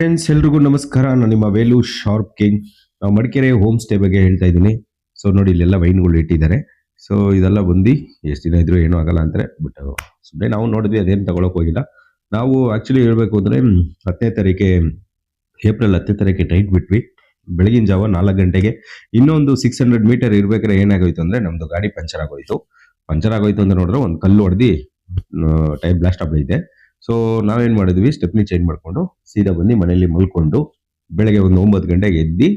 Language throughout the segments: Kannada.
ಫ್ರೆಂಡ್ಸ್ ಎಲ್ರಿಗೂ ನಮಸ್ಕಾರ. ನಾನು ನಿಮ್ಮ ವೇಲು ಶಾರ್ಪ್ ಕಿಂಗ್. ನಾವು ಮಡಿಕೇರಿ ಹೋಮ್ ಸ್ಟೇ ಬಗ್ಗೆ ಹೇಳ್ತಾ ಇದ್ದೀನಿ. ಸೊ ನೋಡಿ ಇಲ್ಲೆಲ್ಲ ವೈನ್ಗಳು ಇಟ್ಟಿದ್ದಾರೆ. ಸೊ ಇದೆಲ್ಲ ಬಂದು ಎಷ್ಟು ದಿನ ಇದ್ರು ಏನೂ ಆಗಲ್ಲ ಅಂತಾರೆ. ಬಟ್ ಸುಮ್ಮನೆ ನಾವು ನೋಡಿದ್ವಿ, ಅದೇನು ತಗೊಳಕ್ ಹೋಗಿಲ್ಲ. ನಾವು ಆಕ್ಚುಲಿ ಹೇಳ್ಬೇಕು ಅಂದ್ರೆ 10ನೇ ತಾರೀಕೆ ಏಪ್ರಿಲ್ 10ನೇ ತಾರೀಕೆ ಟೈಟ್ ಬಿಟ್ವಿ. ಬೆಳಗಿನ ಜಾವ 4 ಗಂಟೆಗೆ. ಇನ್ನೊಂದು 600 ಮೀಟರ್ ಇರ್ಬೇಕಾದ್ರೆ ಏನಾಗೋಯ್ತು ಅಂದ್ರೆ ನಮ್ದು ಗಾಡಿ ಪಂಚರ್ ಆಗೋಯ್ತು. ಅಂದ್ರೆ ನೋಡಿದ್ರೆ ಒಂದು ಕಲ್ಲು ಹೊಡೆದಿ ಟೈರ್ ಬ್ಲಾಸ್ಟ್ ಆಗೈತೆ. ಸೊ ನಾವೇನ್ ಮಾಡಿದ್ವಿ, ಸ್ಟೆಪ್ನಿ ಚೇಂಜ್ ಮಾಡ್ಕೊಂಡು ಸೀದಾ ಬಂದು ಮನೆಯಲ್ಲಿ ಮಲ್ಕೊಂಡು ಬೆಳಗ್ಗೆ ಒಂದು 9 ಗಂಟೆಗೆ ಎದ್ದು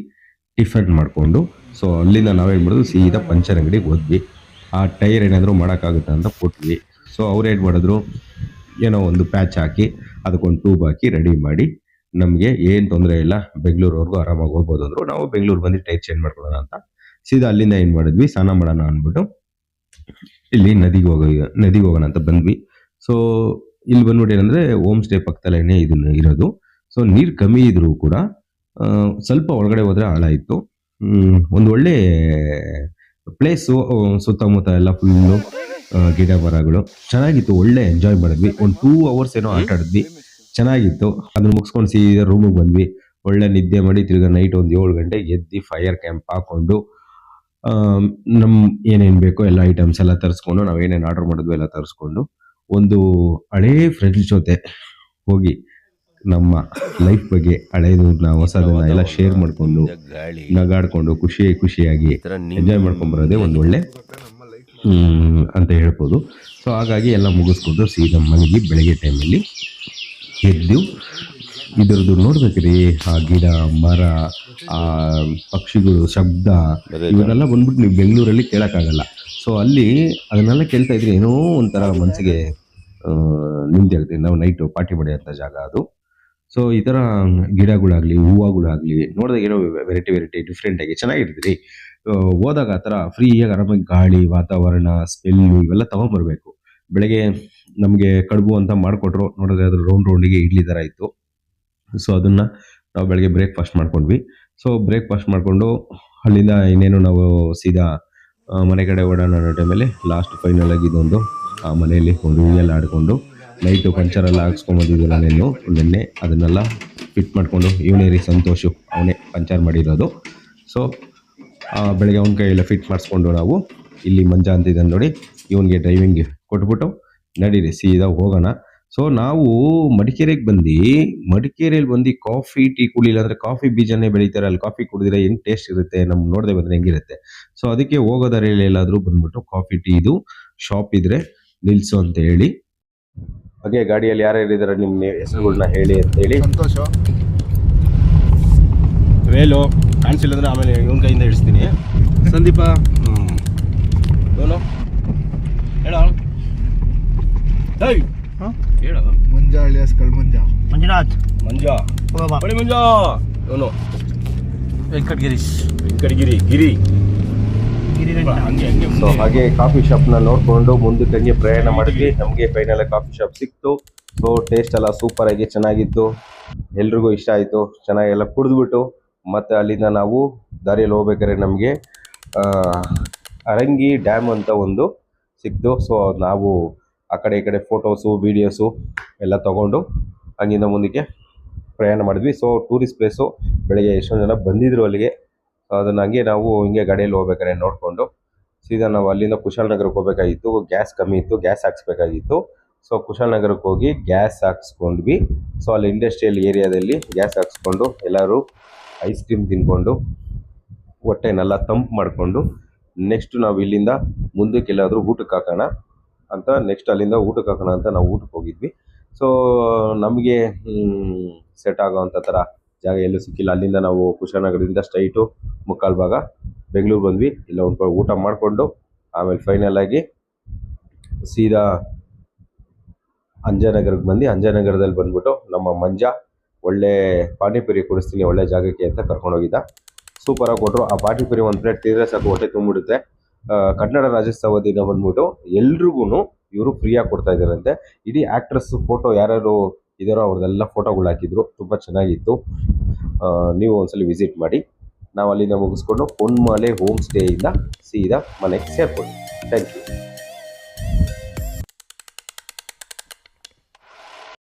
ಟಿಫನ್ ಮಾಡ್ಕೊಂಡು, ಸೊ ಅಲ್ಲಿಂದ ನಾವೇನ್ ಮಾಡಿದ್ವಿ, ಸೀದಾ ಪಂಚರ್ ಅಂಗಡಿಗೆ ಹೋದ್ವಿ. ಆ ಟೈರ್ ಏನಾದರೂ ಮಾಡೋಕ್ಕಾಗುತ್ತಾ ಅಂತ ಕೊಟ್ವಿ. ಸೊ ಅವ್ರು ಏನು ಮಾಡಿದ್ರು, ಏನೋ ಒಂದು ಪ್ಯಾಚ್ ಹಾಕಿ ಅದಕ್ಕೊಂದು ಟ್ಯೂಬ್ ಹಾಕಿ ರೆಡಿ ಮಾಡಿ ನಮಗೆ ಏನು ತೊಂದರೆ ಇಲ್ಲ, ಬೆಂಗಳೂರವರೆಗೂ ಆರಾಮಾಗಿ ಹೋಗ್ಬೋದು ಅಂದರು. ನಾವು ಬೆಂಗಳೂರು ಬಂದು ಟೈರ್ ಚೇಂಜ್ ಮಾಡ್ಕೊಳ್ಳೋಣ ಅಂತ ಸೀದಾ ಅಲ್ಲಿಂದ ಏನು ಮಾಡಿದ್ವಿ, ಸ್ನಾನ ಮಾಡೋಣ ಅಂದ್ಬಿಟ್ಟು ಇಲ್ಲಿ ನದಿಗೆ ಹೋಗೋಣ ಅಂತ ಬಂದ್ವಿ. ಸೊ ಇಲ್ಲಿ ಬಂದ್ಬಿಟ್ಟು ಏನಂದ್ರೆ ಹೋಮ್ ಸ್ಟೇ ಪಕ್ಕದಲ್ಲೇನೆ ಇದನ್ನ ಇರೋದು. ಸೊ ನೀರು ಕಮ್ಮಿ ಇದ್ರೂ ಕೂಡ ಸ್ವಲ್ಪ ಒಳಗಡೆ ಹೋದ್ರೆ ಆಳ ಇತ್ತು. ಒಂದು ಒಳ್ಳೆ ಪ್ಲೇಸು. ಸುತ್ತಮುತ್ತ ಎಲ್ಲ ಫುಲ್ಲು ಗಿಡ ಮರಗಳು ಚೆನ್ನಾಗಿತ್ತು. ಒಳ್ಳೆ ಎಂಜಾಯ್ ಮಾಡಿದ್ವಿ. ಒಂದು 2 hours ಏನೋ ಆಟ ಆಡಿದ್ವಿ, ಚೆನ್ನಾಗಿತ್ತು. ಅದನ್ನ ಮುಗಿಸ್ಕೊಂಡು ಸೀದಾ ರೂಮಿಗೆ ಬಂದ್ವಿ. ಒಳ್ಳೆ ನಿದ್ದೆ ಮಾಡಿ ತಿರ್ಗಾ ನೈಟ್ ಒಂದು 7 ಗಂಟೆಗೆ ಎದ್ದು ಫೈರ್ ಕ್ಯಾಂಪ್ ಹಾಕೊಂಡು ನಮ್ ಏನೇನು ಬೇಕೋ ಎಲ್ಲ ಐಟಮ್ಸ್ ಎಲ್ಲ ತರಿಸ್ಕೊಂಡು, ನಾವೇನೇನು ಆರ್ಡರ್ ಮಾಡಿದ್ವಿ ಎಲ್ಲ ತರಿಸ್ಕೊಂಡು, ಒಂದು ಹಳೇ ಫ್ರೆಂಡ್ಸ್ ಜೊತೆ ಹೋಗಿ ನಮ್ಮ ಲೈಫ್ ಬಗ್ಗೆ ಹಳೇದು ನಾವು ಹೊಸದನ್ನ ಎಲ್ಲ ಶೇರ್ ಮಾಡ್ಕೊಂಡು ನಗಾಡ್ಕೊಂಡು ಖುಷಿಯಾಗಿ ಎಂಜಾಯ್ ಮಾಡ್ಕೊಂಡು ಬರೋದೇ ಒಂದು ಒಳ್ಳೆ ಅಂತ ಹೇಳ್ಬೋದು. ಸೊ ಹಾಗಾಗಿ ಎಲ್ಲ ಮುಗಿಸ್ಕೊಂಡು ಸೀದಾ ಮನೆಗೆ ಬೆಳಗ್ಗೆ ಟೈಮಲ್ಲಿ ಎದ್ದು ಇದರದ್ದು ನೋಡ್ಬೇಕ್ರಿ, ಆ ಗಿಡ ಮರ, ಆ ಪಕ್ಷಿಗಳು ಶಬ್ದ, ಇವನ್ನೆಲ್ಲ ಬಂದ್ಬಿಟ್ಟು ನೀವು ಬೆಂಗಳೂರಲ್ಲಿ ಕೇಳೋಕ್ಕಾಗಲ್ಲ. ಸೊ ಅಲ್ಲಿ ಅದನ್ನೆಲ್ಲ ಕೇಳ್ತಾ ಇದ್ರೆ ಏನೋ ಒಂಥರ ಮನಸ್ಸಿಗೆ ನಿಮ್ಮದೇ ಆಗುತ್ತೆ. ನಾವು ನೈಟು ಪಾರ್ಟಿ ಮಾಡೋಂಥ ಜಾಗ ಅದು. ಸೊ ಈ ಥರ ಗಿಡಗಳಾಗಲಿ ಹೂವುಗಳಾಗಲಿ ನೋಡಿದಾಗ ಏನೋ ವೆರೈಟಿ ಡಿಫ್ರೆಂಟಾಗಿ ಚೆನ್ನಾಗಿರ್ತೀರಿ. ಹೋದಾಗ ಆ ಥರ ಫ್ರೀಯಾಗಿ ಆರಾಮಾಗಿ ಗಾಳಿ, ವಾತಾವರಣ, ಸ್ಮೆಲ್ಲು ಇವೆಲ್ಲ ತೊಗೊಂಬರ್ಬೇಕು. ಬೆಳಗ್ಗೆ ನಮಗೆ ಕಡುಬು ಅಂತ ಮಾಡಿಕೊಟ್ರು. ನೋಡಿದ್ರೆ ಅದ್ರ ರೌಂಡಿಗೆ ಇಡ್ಲಿ ಥರ ಇತ್ತು. ಸೊ ಅದನ್ನು ನಾವು ಬೆಳಗ್ಗೆ ಬ್ರೇಕ್ಫಾಸ್ಟ್ ಮಾಡ್ಕೊಂಡ್ವಿ. ಸೊ ಬ್ರೇಕ್ಫಾಸ್ಟ್ ಮಾಡಿಕೊಂಡು ಅಲ್ಲಿಂದ ಇನ್ನೇನು ನಾವು ಸೀದಾ ಮನೆ ಕಡೆ ಓಡೋಣ ಅನ್ನೋ ಟೈಮಲ್ಲಿ ಲಾಸ್ಟ್ ಫೈನಲ್ ಆಗಿ ಇದೊಂದು ಆ ಮನೆಯಲ್ಲಿ ಒಂದು ಹೂವೆಲ್ಲ ಆಡಿಕೊಂಡು ನೈಟು ಪಂಚರೆಲ್ಲ ಹಾಕ್ಸ್ಕೊಂಬಂದಿದ್ದಿಲ್ಲ ನಿನ್ನೆ ಅದನ್ನೆಲ್ಲ ಫಿಟ್ ಮಾಡಿಕೊಂಡು, ಇವನೇ ರೀ ಸಂತೋಷು, ಅವನೇ ಪಂಚರ್ ಮಾಡಿರೋದು. ಸೊ ಬೆಳಗ್ಗೆ ಅವನ ಕೈಯೆಲ್ಲ ಫಿಟ್ ಮಾಡಿಸ್ಕೊಂಡು ನಾವು ಇಲ್ಲಿ ಮಂಜಾ ಅಂತಿದ್ದಾನೆ ನೋಡಿ, ಇವನಿಗೆ ಡ್ರೈವಿಂಗ್ ಕೊಟ್ಬಿಟ್ಟು ನಡೀರಿ ಸೀದಾ ಹೋಗೋಣ. ಸೊ ನಾವು ಮಡಿಕೇರಿಯಲ್ಲಿ ಬಂದು ಕಾಫಿ ಟೀ ಕುಡಿಲಿಲ್ಲ ಅಂದರೆ, ಕಾಫಿ ಬೀಜನೇ ಬೆಳೀತಾರೆ, ಅಲ್ಲಿ ಕಾಫಿ ಕುಡಿದ್ರೆ ಹೆಂಗೆ ಟೇಸ್ಟ್ ಇರುತ್ತೆ, ನಮ್ಗೆ ನೋಡದೆ ಬಂದರೆ ಹೆಂಗಿರುತ್ತೆ. ಸೊ ಅದಕ್ಕೆ ಹೋಗೋದಾರಲ್ಲಿ ಎಲ್ಲಾದರೂ ಬಂದ್ಬಿಟ್ಟು ಕಾಫಿ ಟೀ ಇದು ಶಾಪ್ ಇದ್ರೆ ನಿಲ್ಸು ಅಂತ ಹೇಳಿ. ಹಾಗೆ ಗಾಡಿಯಲ್ಲಿ ಯಾರ್ಯಾರು ಇದ್ದಾರೆ ನಿಮ್ಮ ಹೆಸರುಗಳನ್ನ ಹೇಳಿ ಅಂತ ಹೇಳಿ. ಸಂತೋಷ, ವೇಲು, ಕಾಣಿಸಿಲ್ಲ ಅಂದ್ರೆ ಆಮೇಲೆ ಇವನ ಕೈಯಿಂದ ಇಡಿಸ್ತೀನಿ. ಸಂದೀಪ, ಹೇಳೋ ಹೇಳು ಮಂಜಾ ಅಲಿಯಾಸ್ ಕಳ್ಮಂಜಾ, ಮಂಜುನಾಥ್, ಮಂಜಾ ಬಳಿ ಮಂಜಾ, ಇವನು ವೆಂಕಟಗಿರಿ ಗಿರಿ. ಸೊ ಹಾಗೆ ಕಾಫಿ ಶಾಪ್ನ ನೋಡ್ಕೊಂಡು ಮುಂದಕ್ಕೆ ಹಂಗೆ ಪ್ರಯಾಣ ಮಾಡಿದ್ವಿ. ನಮಗೆ ಫೈನಲ್ ಕಾಫಿ ಶಾಪ್ ಸಿಕ್ತು. ಸೊ ಟೇಸ್ಟ್ ಎಲ್ಲ ಸೂಪರ್ ಆಗಿ ಚೆನ್ನಾಗಿತ್ತು, ಎಲ್ರಿಗೂ ಇಷ್ಟ ಆಯಿತು. ಚೆನ್ನಾಗೆಲ್ಲ ಕುಡಿದ್ಬಿಟ್ಟು ಮತ್ತು ಅಲ್ಲಿಂದ ನಾವು ದಾರಿಯಲ್ಲಿ ಹೋಗ್ಬೇಕಾದ್ರೆ ನಮಗೆ ಅರಂಗಿ ಡ್ಯಾಮ್ ಅಂತ ಒಂದು ಸಿಕ್ತು. ಸೊ ನಾವು ಆ ಕಡೆ ಈ ಕಡೆ ಫೋಟೋಸು ವೀಡಿಯೋಸು ಎಲ್ಲ ತೊಗೊಂಡು ಹಂಗಿಂದ ಮುಂದಕ್ಕೆ ಪ್ರಯಾಣ ಮಾಡಿದ್ವಿ. ಸೊ ಟೂರಿಸ್ಟ್ ಪ್ಲೇಸು, ಬೆಳಗ್ಗೆ ಎಷ್ಟೊಂದು ಜನ ಬಂದಿದ್ರು ಅಲ್ಲಿಗೆ. ಸೊ ಅದನ್ನು ಹಂಗೆ ನಾವು ಹಿಂಗೆ ಗಾಡಿಯಲ್ಲಿ ಹೋಗ್ಬೇಕಾದ್ರೆ ನೋಡಿಕೊಂಡು ಸೀದಾ ನಾವು ಅಲ್ಲಿಂದ ಕುಶಾಲನಗರಕ್ಕೆ ಹೋಗಬೇಕಾಗಿತ್ತು. ಗ್ಯಾಸ್ ಕಮ್ಮಿ ಇತ್ತು, ಗ್ಯಾಸ್ ಹಾಕ್ಸ್ಬೇಕಾಗಿತ್ತು. ಸೊ ಕುಶಾಲನಗರಕ್ಕೆ ಹೋಗಿ ಗ್ಯಾಸ್ ಹಾಕ್ಸ್ಕೊಂಡ್ವಿ. ಸೊ ಅಲ್ಲಿ ಇಂಡಸ್ಟ್ರಿಯಲ್ ಏರಿಯಾದಲ್ಲಿ ಗ್ಯಾಸ್ ಹಾಕ್ಸ್ಕೊಂಡು ಎಲ್ಲರೂ ಐಸ್ ಕ್ರೀಮ್ ತಿನ್ಕೊಂಡು ಹೊಟ್ಟೆನೆಲ್ಲ ತಂಪು ಮಾಡಿಕೊಂಡು ನೆಕ್ಸ್ಟ್ ನಾವು ಇಲ್ಲಿಂದ ಮುಂದಕ್ಕೆ ಎಲ್ಲಾದರೂ ಊಟಕ್ಕೆ ಹಾಕೋಣ ಅಂತ ನಾವು ಊಟಕ್ಕೆ ಹೋಗಿದ್ವಿ. ಸೊ ನಮಗೆ ಸೆಟ್ ಆಗೋವಂಥ ಥರ ಜಾಗ ಎಲ್ಲೂ ಸಿಕ್ಕಿಲ್ಲ. ಅಲ್ಲಿಂದ ನಾವು ಕುಶಾಲನಗರದಿಂದ ಸ್ಟ್ರೈಟು ಮುಕ್ಕಾಲು ಭಾಗ ಬೆಂಗಳೂರು ಬಂದ್ವಿ. ಇಲ್ಲ ಒಂದು ಊಟ ಮಾಡಿಕೊಂಡು ಆಮೇಲೆ ಫೈನಲ್ ಆಗಿ ಸೀದಾ ಅಂಜನಗರಕ್ಕೆ ಬಂದು ಅಂಜನಗರದಲ್ಲಿ ಬಂದ್ಬಿಟ್ಟು ನಮ್ಮ ಮಂಜ ಒಳ್ಳೆ ಪಾನಿಪುರಿ ಕೊಡಿಸ್ತೀನಿ ಒಳ್ಳೆ ಜಾಗಕ್ಕೆ ಅಂತ ಕರ್ಕೊಂಡೋಗಿದ್ದ. ಸೂಪರಾಗಿ ಕೊಟ್ಟರು. ಆ ಪಾನಿಪುರಿ ಒಂದು ಪ್ಲೇಟ್ ತಿಂದರೆ ಸಾಕು ಹೊಟ್ಟೆ ತುಂಬಿಡುತ್ತೆ. ಕನ್ನಡ ರಾಜ್ಯೋತ್ಸವ ದಿನ ಬಂದ್ಬಿಟ್ಟು ಎಲ್ರಿಗೂ ಇವರು ಫ್ರೀಯಾಗಿ ಕೊಡ್ತಾ ಇದ್ದಾರಂತೆ. ಇಡೀ ಆ್ಯಕ್ಟ್ರಸ್ ಫೋಟೋ ಯಾರ್ಯಾರು ಇದ್ದಾರೋ ಅವ್ರದ್ದೆಲ್ಲ ಫೋಟೋಗಳು ಹಾಕಿದ್ರು. ತುಂಬ ಚೆನ್ನಾಗಿತ್ತು. ನೀವು ಒಂದ್ಸಲ ವಿಸಿಟ್ ಮಾಡಿ. ನಾವು ಅಲ್ಲಿಂದ ಮುಗಿಸ್ಕೊಂಡು ಹೊನ್ಮಾಲೆ ಹೋಮ್ ಸ್ಟೇಯಿಂದ ಸೀದಾ ಮನೆಗೆ ಸೇರ್ಕೊಂಡು. Thank you.